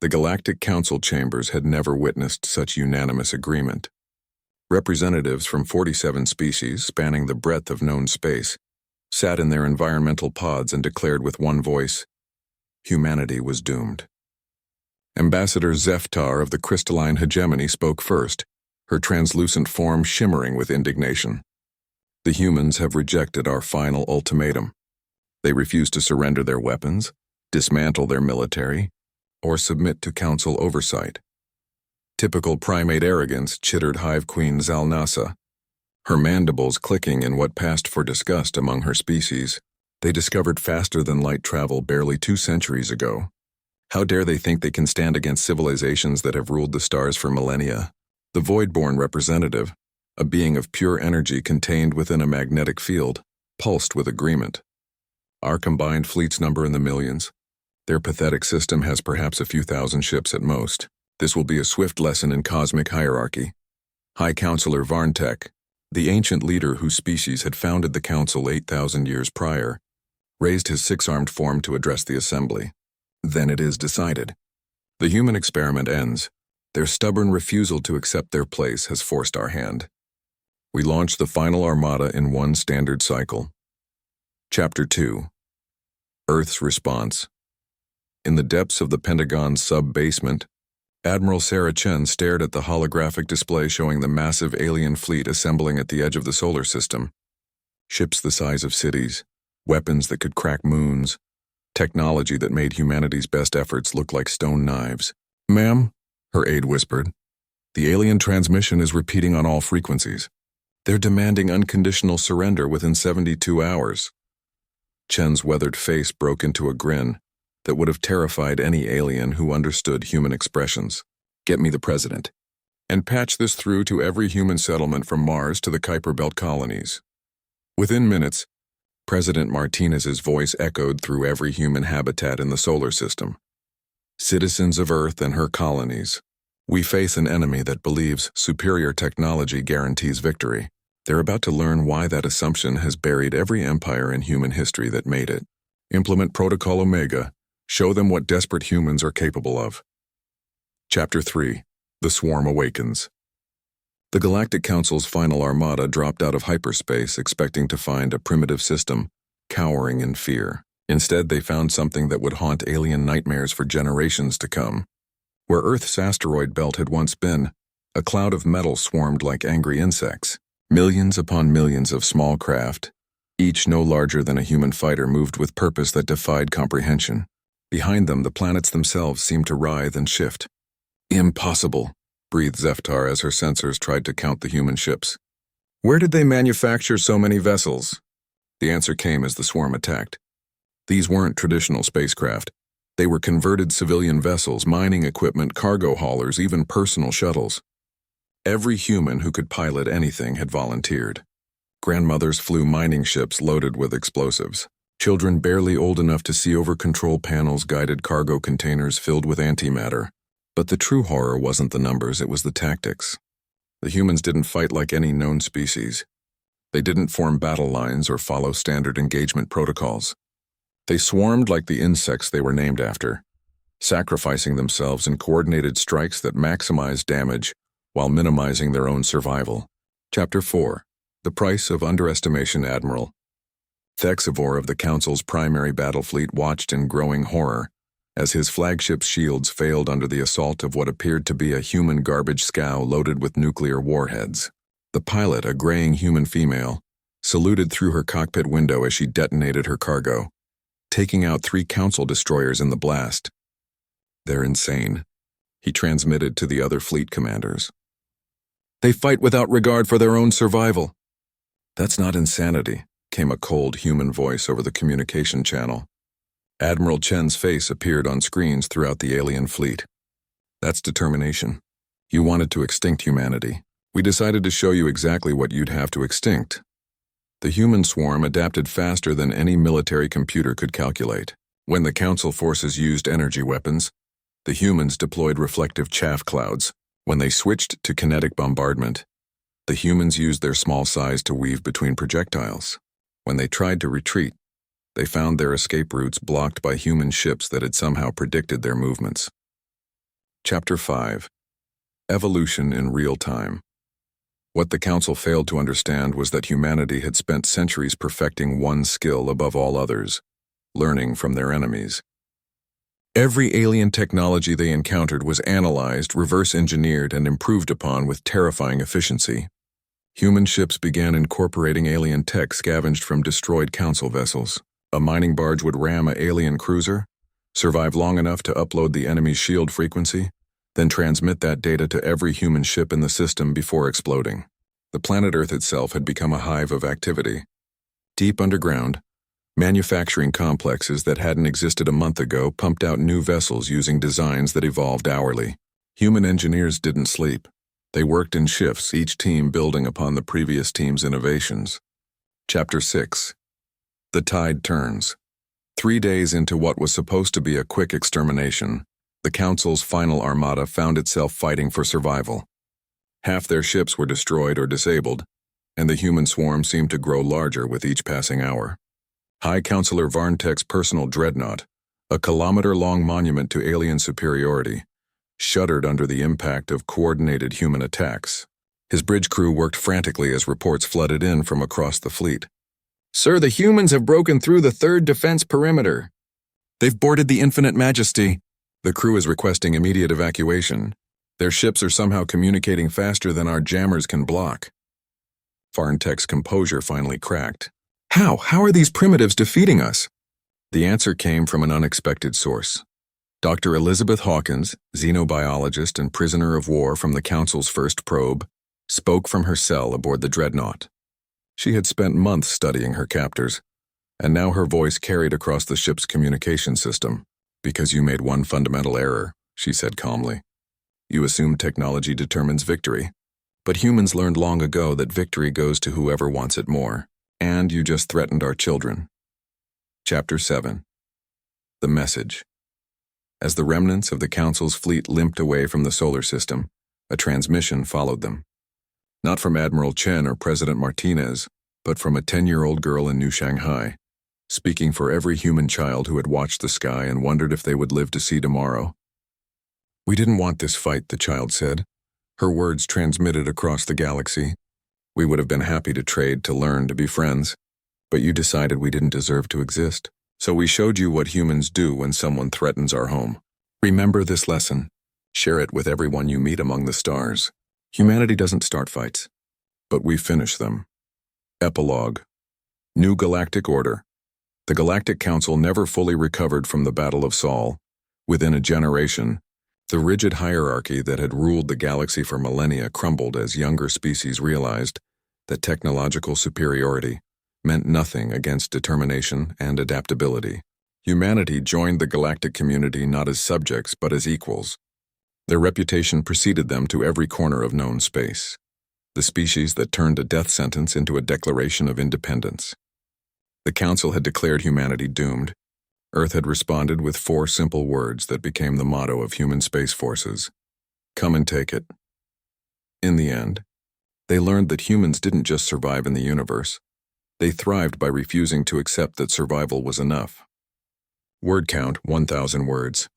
The Galactic Council chambers had never witnessed such unanimous agreement. Representatives from 47 species, spanning the breadth of known space, sat in their environmental pods and declared with one voice, humanity was doomed. Ambassador Zeftar of the crystalline hegemony spoke first, her translucent form shimmering with indignation. The humans have rejected our final ultimatum. They refuse to surrender their weapons, dismantle their military, or submit to council oversight. Typical primate arrogance chittered Hive Queen Zalnasa, her mandibles clicking in what passed for disgust among her species. They discovered faster than light travel barely 2 centuries ago. How dare they think they can stand against civilizations that have ruled the stars for millennia? The Voidborn representative, a being of pure energy contained within a magnetic field, pulsed with agreement. Our combined fleet's number in the millions. Their pathetic system has perhaps a few thousand ships at most. This will be a swift lesson in cosmic hierarchy. High Counselor Varntek, the ancient leader whose species had founded the Council 8,000 years prior, raised his 6-armed form to address the assembly. Then it is decided. The human experiment ends. Their stubborn refusal to accept their place has forced our hand. We launch the final armada in one standard cycle. Chapter 2. Earth's Response. In the depths of the Pentagon's sub-basement, Admiral Sarah Chen stared at the holographic display showing the massive alien fleet assembling at the edge of the solar system. Ships the size of cities, weapons that could crack moons, technology that made humanity's best efforts look like stone knives. "Ma'am," her aide whispered, "the alien transmission is repeating on all frequencies. They're demanding unconditional surrender within 72 hours. Chen's weathered face broke into a grin that would have terrified any alien who understood human expressions. "Get me the president, and patch this through to every human settlement from Mars to the Kuiper Belt colonies." Within minutes, President Martinez's voice echoed through every human habitat in the solar system. "Citizens of Earth and her colonies, we face an enemy that believes superior technology guarantees victory. They're about to learn why that assumption has buried every empire in human history that made it. Implement Protocol Omega. Show them what desperate humans are capable of." Chapter 3. The Swarm Awakens. The Galactic Council's final armada dropped out of hyperspace expecting to find a primitive system, cowering in fear. Instead, they found something that would haunt alien nightmares for generations to come. Where Earth's asteroid belt had once been, a cloud of metal swarmed like angry insects. Millions upon millions of small craft, each no larger than a human fighter, moved with purpose that defied comprehension. Behind them, the planets themselves seemed to writhe and shift. "Impossible," breathed Zeftar as her sensors tried to count the human ships. "Where did they manufacture so many vessels?" The answer came as the swarm attacked. These weren't traditional spacecraft. They were converted civilian vessels, mining equipment, cargo haulers, even personal shuttles. Every human who could pilot anything had volunteered. Grandmothers flew mining ships loaded with explosives. Children barely old enough to see over control panels guided cargo containers filled with antimatter. But the true horror wasn't the numbers, it was the tactics. The humans didn't fight like any known species. They didn't form battle lines or follow standard engagement protocols. They swarmed like the insects they were named after, sacrificing themselves in coordinated strikes that maximized damage while minimizing their own survival. Chapter 4. The Price of Underestimation. Admiral Thexivore of the Council's primary battle fleet watched in growing horror as his flagship's shields failed under the assault of what appeared to be a human garbage scow loaded with nuclear warheads. The pilot, a graying human female, saluted through her cockpit window as she detonated her cargo, taking out 3 Council destroyers in the blast. "They're insane," he transmitted to the other fleet commanders. "They fight without regard for their own survival." "That's not insanity," came a cold human voice over the communication channel. Admiral Chen's face appeared on screens throughout the alien fleet. "That's determination. You wanted to extinct humanity. We decided to show you exactly what you'd have to extinct." The human swarm adapted faster than any military computer could calculate. When the Council forces used energy weapons, the humans deployed reflective chaff clouds. When they switched to kinetic bombardment, the humans used their small size to weave between projectiles. When they tried to retreat, they found their escape routes blocked by human ships that had somehow predicted their movements. Chapter 5. Evolution in Real Time. What the Council failed to understand was that humanity had spent centuries perfecting one skill above all others: learning from their enemies. Every alien technology they encountered was analyzed, reverse-engineered, and improved upon with terrifying efficiency. Human ships began incorporating alien tech scavenged from destroyed Council vessels. A mining barge would ram an alien cruiser, survive long enough to upload the enemy's shield frequency, then transmit that data to every human ship in the system before exploding. The planet Earth itself had become a hive of activity. Deep underground, manufacturing complexes that hadn't existed a month ago pumped out new vessels using designs that evolved hourly. Human engineers didn't sleep. They worked in shifts, each team building upon the previous team's innovations. Chapter 6. The Tide Turns. 3 days into what was supposed to be a quick extermination, the Council's final armada found itself fighting for survival. Half their ships were destroyed or disabled, and the human swarm seemed to grow larger with each passing hour. High Counselor Varntek's personal dreadnought, a kilometer-long monument to alien superiority, shuddered under the impact of coordinated human attacks. His bridge crew worked frantically as reports flooded in from across the fleet. "Sir, the humans have broken through the third defense perimeter. They've boarded the Infinite Majesty. The crew is requesting immediate evacuation. Their ships are somehow communicating faster than our jammers can block." Varntek's composure finally cracked. How are these primitives defeating us?" The answer came from an unexpected source. Dr. Elizabeth Hawkins, xenobiologist and prisoner of war from the Council's first probe, spoke from her cell aboard the dreadnought. She had spent months studying her captors, and now her voice carried across the ship's communication system. "Because you made one fundamental error," she said calmly. "You assumed technology determines victory, but humans learned long ago that victory goes to whoever wants it more, and you just threatened our children." Chapter 7. The Message. As the remnants of the Council's fleet limped away from the solar system, a transmission followed them. Not from Admiral Chen or President Martinez, but from a 10-year-old girl in New Shanghai, speaking for every human child who had watched the sky and wondered if they would live to see tomorrow. "We didn't want this fight," the child said, her words transmitted across the galaxy. "We would have been happy to trade, to learn, to be friends, but you decided we didn't deserve to exist. So we showed you what humans do when someone threatens our home. Remember this lesson. Share it with everyone you meet among the stars. Humanity doesn't start fights, but we finish them." Epilogue. New Galactic Order. The Galactic Council never fully recovered from the Battle of Sol. Within a generation, the rigid hierarchy that had ruled the galaxy for millennia crumbled as younger species realized that technological superiority meant nothing against determination and adaptability. Humanity joined the galactic community not as subjects but as equals. Their reputation preceded them to every corner of known space. The species that turned a death sentence into a declaration of independence. The Council had declared humanity doomed. Earth had responded with 4 simple words that became the motto of human space forces: "Come and take it." In the end, they learned that humans didn't just survive in the universe. They thrived by refusing to accept that survival was enough. Word count 1,000 words.